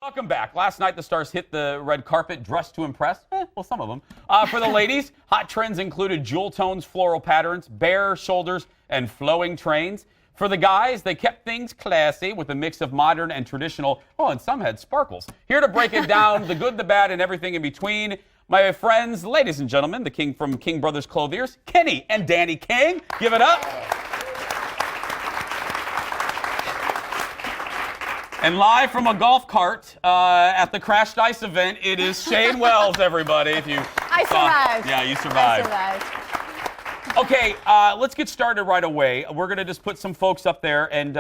Welcome back. Last night, the stars hit the red carpet dressed to impress. Well, some of them. For the ladies, hot trends included jewel tones, floral patterns, bare shoulders, and flowing trains. For the guys, they kept things classy with a mix of modern and traditional. Oh, and some had sparkles. Here to break it down, the good, the bad, and everything in between, my friends, ladies and gentlemen, the king from King Brothers Clothiers, Kenny and Danny King. Give it up. And live from a golf cart at the Crashed Ice event, it is Shane Wells, everybody. I survived. Yeah, you survived. I survived. Okay, let's get started right away. We're going to just put some folks up there, and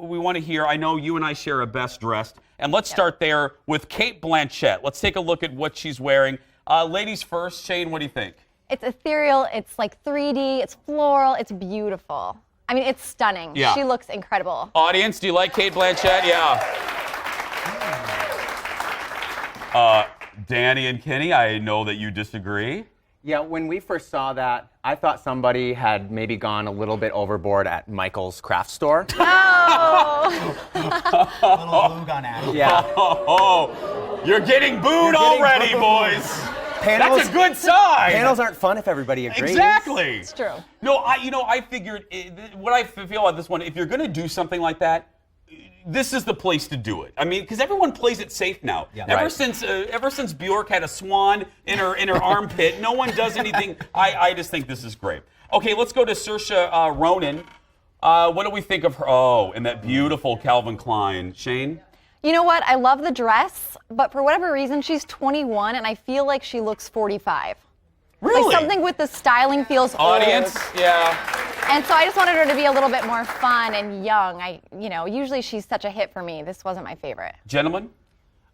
we want to hear, I know you and I share a best dressed, and let's start there with Cate Blanchett. Let's take a look at what she's wearing. Ladies first. Shane, what do you think? It's ethereal, it's like 3D, it's floral, it's beautiful. I mean, it's stunning. Yeah. She looks incredible. Audience, do you like Cate Blanchett? Yeah. Danny and Kenny, I know that you disagree. Yeah, when we first saw that, I thought somebody had maybe gone a little bit overboard at Michael's craft store. Oh! Little glue gun action. Yeah. You're getting booed already, boys. That's a good sign. Panels aren't fun if everybody agrees. Exactly. It's true. No, I figured what I feel about this one. If you're going to do something like that, this is the place to do it. I mean, because everyone plays it safe now. Yeah. Ever since Bjork had a swan in her armpit, no one does anything. I just think this is great. Okay, let's go to Saoirse Ronan. What do we think of her? Oh, and that beautiful Calvin Klein. Shane? You know what? I love the dress, but for whatever reason, she's 21, and I feel like she looks 45. Really? Like something with the styling feels Audience? old. Yeah. And so I just wanted her to be a little bit more fun and young. Usually she's such a hit for me. This wasn't my favorite. Gentlemen?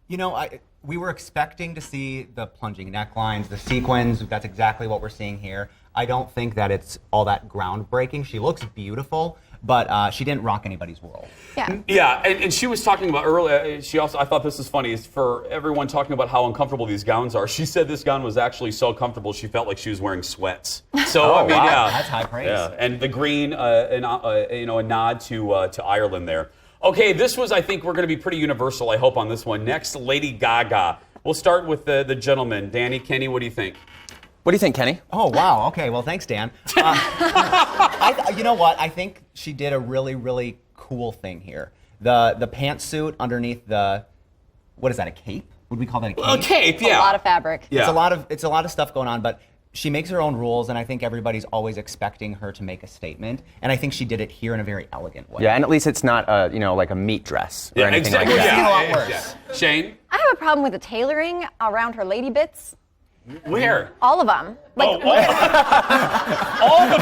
You know, we were expecting to see the plunging necklines, the sequins. That's exactly what we're seeing here. I don't think that it's all that groundbreaking. She looks beautiful, but she didn't rock anybody's world. Yeah. Yeah, and she was talking about earlier, I thought this is funny, is for everyone talking about how uncomfortable these gowns are. She said this gown was actually so comfortable she felt like she was wearing sweats. So, I mean, wow. yeah. That's high praise. Yeah, and the green, a nod to Ireland there. Okay, this was, I think, we're going to be pretty universal, I hope, on this one. Next, Lady Gaga. We'll start with the gentleman. Danny, Kenny, what do you think? What do you think, Kenny? Oh, wow. Okay, well, thanks, Dan. You know what? I think she did a really, really cool thing here. The pantsuit underneath what is that, a cape? Would we call that a cape? A cape, yeah. A lot of fabric. Yeah. It's a lot of stuff going on, but she makes her own rules, and I think everybody's always expecting her to make a statement. And I think she did it here in a very elegant way. Yeah, and at least it's not like a meat dress or anything exactly. like that. It's a lot worse. Yeah. Shane? I have a problem with the tailoring around her lady bits. Where? All of them. Like, All the bits,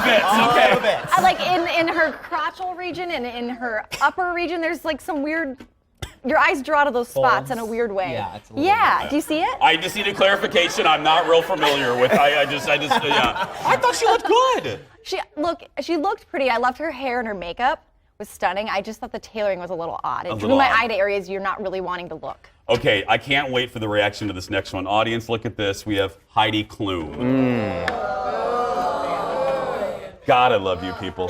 okay. All the bits. like in her crotchal region and in her upper region, there's like some weird. Your eyes draw to those spots in a weird way. Yeah, it's a little yeah. Do you see it? I just need a clarification. I'm not real familiar with. I just, yeah. I thought she looked good. She looked pretty. I loved her hair and her makeup was stunning. I just thought the tailoring was a little odd. It drew little my odd. eye to areas you're not really wanting to look. Okay, I can't wait for the reaction to this next one. Audience, look at this. We have Heidi Klum. God, I love you people.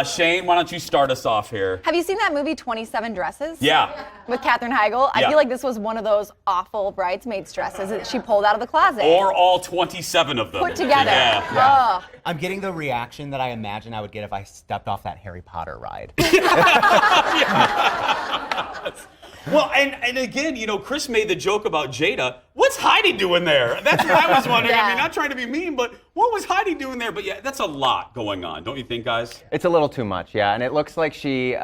Shane, why don't you start us off here? Have you seen that movie 27 Dresses? Yeah. With Katherine Heigl? I Yeah. feel like this was one of those awful bridesmaids dresses that she pulled out of the closet. Or all 27 of them. put together. Yeah. Ugh. I'm getting the reaction that I imagine I would get if I stepped off that Harry Potter ride. Well, and again, Chris made the joke about Jada. What's Heidi doing there? That's what I was wondering. I mean, Yeah. not trying to be mean, but what was Heidi doing there? But yeah, that's a lot going on, don't you think, guys? It's a little too much, yeah. And it looks like she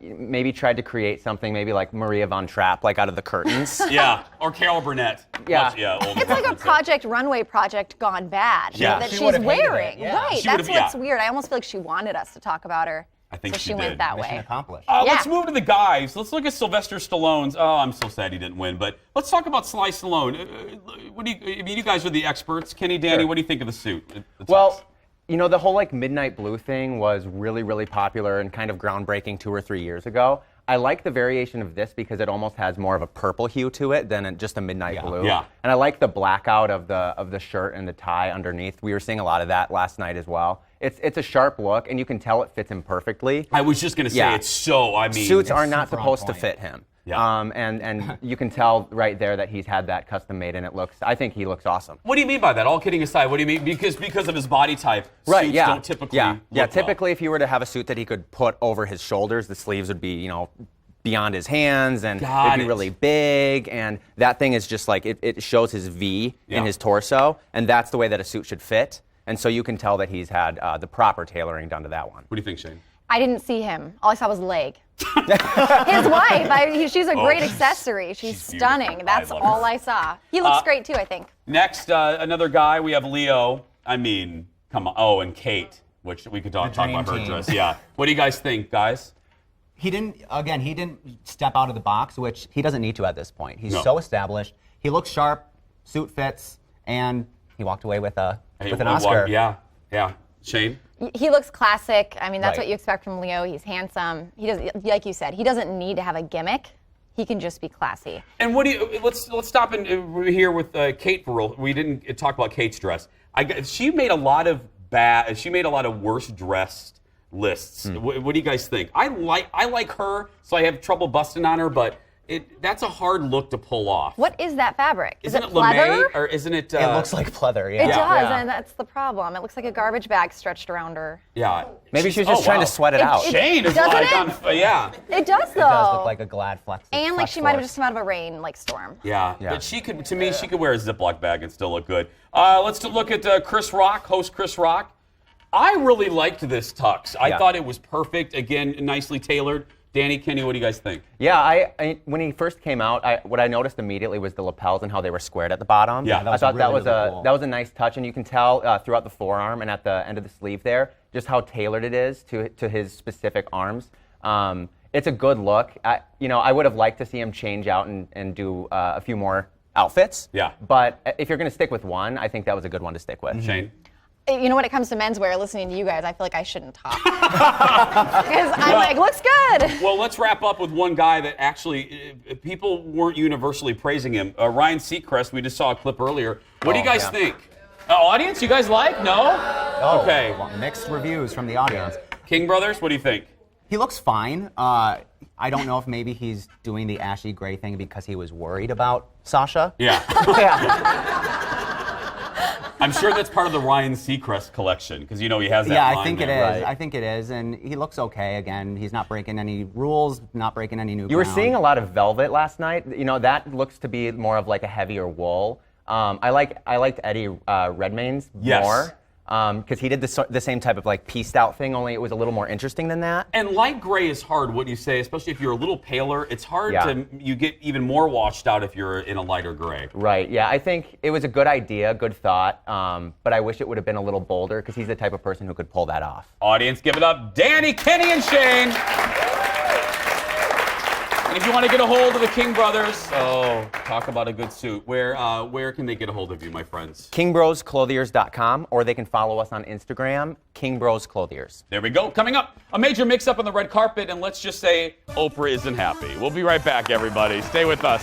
maybe tried to create something maybe like Maria von Trapp, like out of the curtains. Yeah, or Carol Burnett. Yeah. Old It's like a reference. runway project gone bad Yeah. that She she's would've hated it, wearing. yeah. Right, She that's would've- what's yeah. weird. I almost feel like she wanted us to talk about her. I think so she she went did. that Mission way. accomplished. Let's Yeah. move to the guys. Let's look at Sylvester Stallone's. Oh, I'm so sad he didn't win. But let's talk about Sly Stallone. You guys are the experts. Kenny, Danny, Sure. what do you think of the suit? Well, the whole Midnight Blue thing was really, really popular and kind of groundbreaking 2 or 3 years ago. I like the variation of this because it almost has more of a purple hue to it than just a midnight blue. Yeah. And I like the blackout of the shirt and the tie underneath. We were seeing a lot of that last night as well. It's a sharp look, and you can tell it fits him perfectly. I was just going to say, Yeah. it's so, Suits are not super on supposed to point. fit him. Yeah. And you can tell right there that he's had that custom made, and I think he looks awesome. What do you mean by that? All kidding aside, what do you mean? Because of his body type, Right, suits yeah. don't typically yeah. look Yeah, typically if you were to have a suit that he could put over his shoulders, the sleeves would be, beyond his hands, and Got it'd be it. really big, and that thing is just like, it shows his V Yeah. in his torso, and that's the way that a suit should fit. And so you can tell that he's had the proper tailoring done to that one. What do you think, Shane? I didn't see him. All I saw was leg. His wife, she's a great accessory. She's stunning. beautiful. That's I love all her. I saw. He looks great too, I think. Next, another guy, we have Leo. I mean, come on. Oh, and Kate, which we could talk dream about her team. dress. Yeah. What do you guys think, guys? He didn't step out of the box, which he doesn't need to at this point. He's No. so established. He looks sharp, suit fits, and he walked away with an Oscar. Yeah. Shane? He looks classic. I mean, that's Right. what you expect from Leo. He's handsome. He does, like you said, he doesn't need to have a gimmick. He can just be classy. And what do you? Let's stop in here with Kate for real. We didn't talk about Kate's dress. She made a lot of worse dressed lists. What do you guys think? I like her, so I have trouble busting on her, but that's a hard look to pull off. What is that fabric? Isn't is it it pleather? lame or isn't it? It looks like pleather, yeah. It does, Yeah. and that's the problem. It looks like a garbage bag stretched around her. Yeah. Maybe she was just trying to sweat it out. Shane is Doesn't like it? on. Yeah. It does, though. It does look like a Glad Flex. and like Flex she might have Force. just come out of a rain storm. Yeah, Yeah. but she could wear a Ziploc bag and still look good. Let's look at Chris Rock, host Chris Rock. I really liked this tux. I Yeah. thought it was perfect. Again, nicely tailored. Danny, Kenny, what do you guys think? Yeah, I when he first came out, what I noticed immediately was the lapels and how they were squared at the bottom. Yeah, that I was thought that really, was really cool. that was a nice touch, and you can tell throughout the forearm and at the end of the sleeve there just how tailored it is to his specific arms. It's a good look. I would have liked to see him change out and do a few more outfits. Yeah. But if you're going to stick with one, I think that was a good one to stick with. Shane? You know, when it comes to menswear, listening to you guys, I feel like I shouldn't talk. Because I'm like, looks good. Well, let's wrap up with one guy that actually people weren't universally praising him. Ryan Seacrest, we just saw a clip earlier. What do you guys yeah. think? Audience, you guys like? No? Oh, Okay. well, mixed reviews from the audience. King Brothers, what do you think? He looks fine. I don't know if maybe he's doing the ashy gray thing because he was worried about Sasha. Yeah. Yeah. I'm sure that's part of the Ryan Seacrest collection because he has that Yeah, line I think it there. is. Right. I think it is, and he looks okay. Again, he's not breaking any rules, not breaking any new You were ground. seeing a lot of velvet last night. That looks to be more of like a heavier wool. I liked Eddie Redmayne's Yes. more because he did the same type of like pieced out thing, only it was a little more interesting than that. And light gray is hard, what you say, especially if you're a little paler. It's hard Yeah. you get even more washed out if you're in a lighter gray. Right. Yeah. I think it was a good idea, good thought, but I wish it would have been a little bolder because he's the type of person who could pull that off. Audience, give it up. Danny, Kenny, and Shane. And if you want to get a hold of the King Brothers, talk about a good suit. Where can they get a hold of you, my friends? KingBrosClothiers.com, or they can follow us on Instagram, King Bros Clothiers. There we go. Coming up, a major mix-up on the red carpet, and let's just say Oprah isn't happy. We'll be right back, everybody. Stay with us.